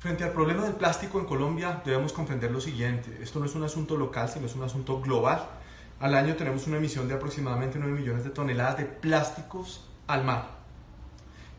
Frente al problema del plástico en Colombia debemos comprender lo siguiente: esto no es un asunto local, sino es un asunto global. Al año tenemos una emisión de aproximadamente 9 millones de toneladas de plásticos al mar.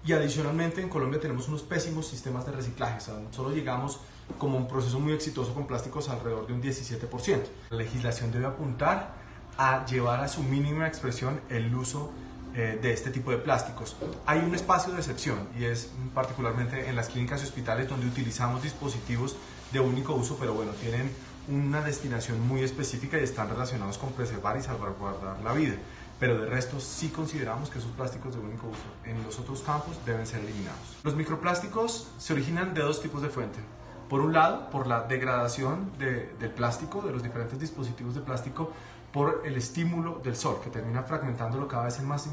Y adicionalmente en Colombia tenemos unos pésimos sistemas de reciclaje. O sea, solo llegamos como un proceso muy exitoso con plásticos alrededor de un 17%. La legislación debe apuntar a llevar a su mínima expresión el uso de este tipo de plásticos. Hay un espacio de excepción y es particularmente en las clínicas y hospitales donde utilizamos dispositivos de único uso, pero bueno, tienen una destinación muy específica y están relacionados con preservar y salvaguardar la vida. Pero de resto sí consideramos que esos plásticos de único uso en los otros campos deben ser eliminados. Los microplásticos se originan de dos tipos de fuente. Por un lado, por la degradación del plástico, de los diferentes dispositivos de plástico, por el estímulo del sol, que termina fragmentándolo cada vez en más y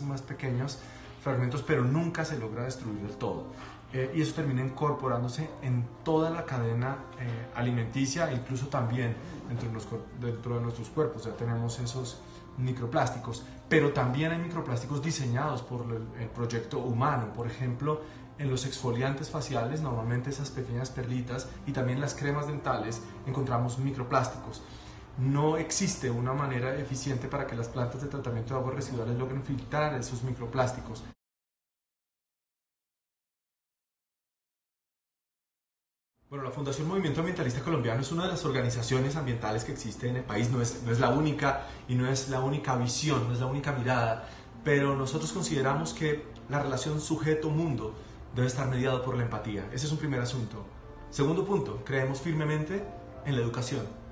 más pequeños fragmentos, pero nunca se logra destruir del todo. Y eso termina incorporándose en toda la cadena alimenticia e incluso también dentro de nuestros cuerpos. Ya tenemos esos microplásticos, pero también hay microplásticos diseñados por el proyecto humano. Por ejemplo, en los exfoliantes faciales, normalmente esas pequeñas perlitas, y también las cremas dentales, encontramos microplásticos. No existe una manera eficiente para que las plantas de tratamiento de aguas residuales logren filtrar esos microplásticos. Bueno, la Fundación Movimiento Ambientalista Colombiano es una de las organizaciones ambientales que existe en el país. No es la única y no es la única visión, no es la única mirada, pero nosotros consideramos que la relación sujeto-mundo debe estar mediado por la empatía. Ese es un primer asunto. Segundo punto, creemos firmemente en la educación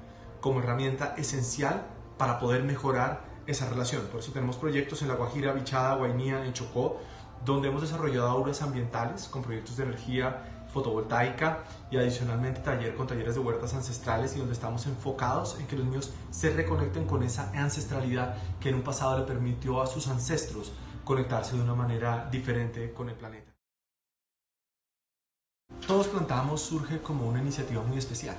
como herramienta esencial para poder mejorar esa relación. Por eso tenemos proyectos en La Guajira, Bichada, Guainía, en Chocó, donde hemos desarrollado aulas ambientales con proyectos de energía fotovoltaica y adicionalmente talleres de huertas ancestrales, y donde estamos enfocados en que los niños se reconecten con esa ancestralidad que en un pasado le permitió a sus ancestros conectarse de una manera diferente con el planeta. Todos Plantamos surge como una iniciativa muy especial.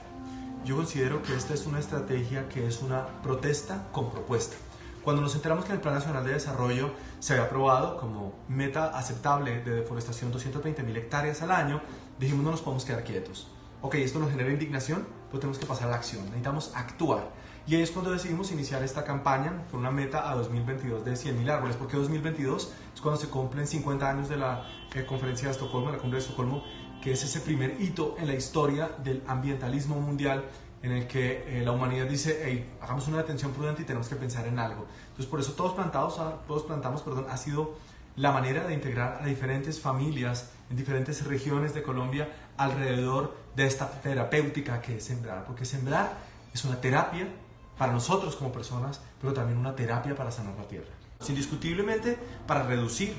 Yo considero que esta es una estrategia que es una protesta con propuesta. Cuando nos enteramos que en el Plan Nacional de Desarrollo se había aprobado como meta aceptable de deforestación 220.000 hectáreas al año, dijimos: no nos podemos quedar quietos. Ok, esto nos genera indignación, pero tenemos que pasar a la acción, necesitamos actuar. Y ahí es cuando decidimos iniciar esta campaña con una meta a 2022 de 100.000 árboles. ¿Por qué 2022? Es cuando se cumplen 50 años de la conferencia de Estocolmo, la cumbre de Estocolmo, que es ese primer hito en la historia del ambientalismo mundial, en el que la humanidad dice: hey, hagamos una detención prudente y tenemos que pensar en algo. Entonces, por eso Todos Plantamos ha sido la manera de integrar a diferentes familias en diferentes regiones de Colombia alrededor de esta terapéutica que es sembrar, porque sembrar es una terapia para nosotros como personas, pero también una terapia para sanar la tierra. Indiscutiblemente, para reducir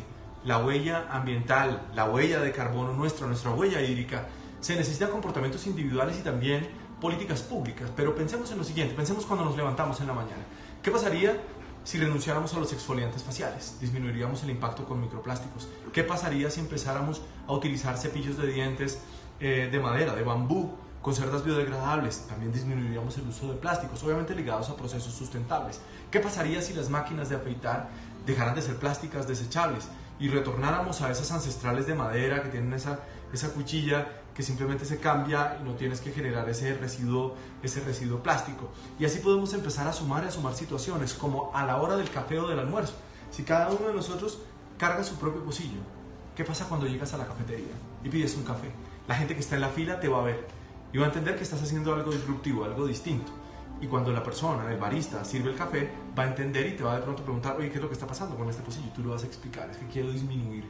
la huella ambiental, la huella de carbono nuestra huella hídrica, se necesitan comportamientos individuales y también políticas públicas. Pero pensemos en lo siguiente, pensemos cuando nos levantamos en la mañana. ¿Qué pasaría si renunciáramos a los exfoliantes faciales? Disminuiríamos el impacto con microplásticos. ¿Qué pasaría si empezáramos a utilizar cepillos de dientes de madera, de bambú, con cerdas biodegradables? También disminuiríamos el uso de plásticos, obviamente ligados a procesos sustentables. ¿Qué pasaría si las máquinas de afeitar dejaran de ser plásticas desechables y retornáramos a esas ancestrales de madera que tienen esa cuchilla que simplemente se cambia y no tienes que generar ese residuo plástico? Y así podemos empezar a sumar situaciones, como a la hora del café o del almuerzo. Si cada uno de nosotros carga su propio pocillo, ¿qué pasa cuando llegas a la cafetería y pides un café? La gente que está en la fila te va a ver y va a entender que estás haciendo algo disruptivo, algo distinto. Y cuando la persona, el barista, sirve el café, va a entender y te va de pronto a preguntar: oye, ¿qué es lo que está pasando con este pocillo? Y tú lo vas a explicar: es que quiero disminuir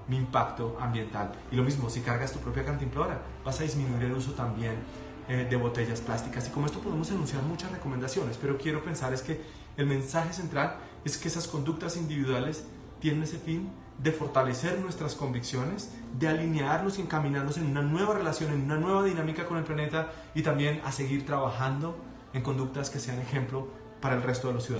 mi impacto ambiental. Y lo mismo, si cargas tu propia cantimplora, vas a disminuir el uso también de botellas plásticas. Y con esto podemos enunciar muchas recomendaciones, pero quiero pensar es que el mensaje central es que esas conductas individuales tienen ese fin de fortalecer nuestras convicciones, de alinearnos y encaminarnos en una nueva relación, en una nueva dinámica con el planeta, y también a seguir trabajando en conductas que sean ejemplo para el resto de los ciudadanos.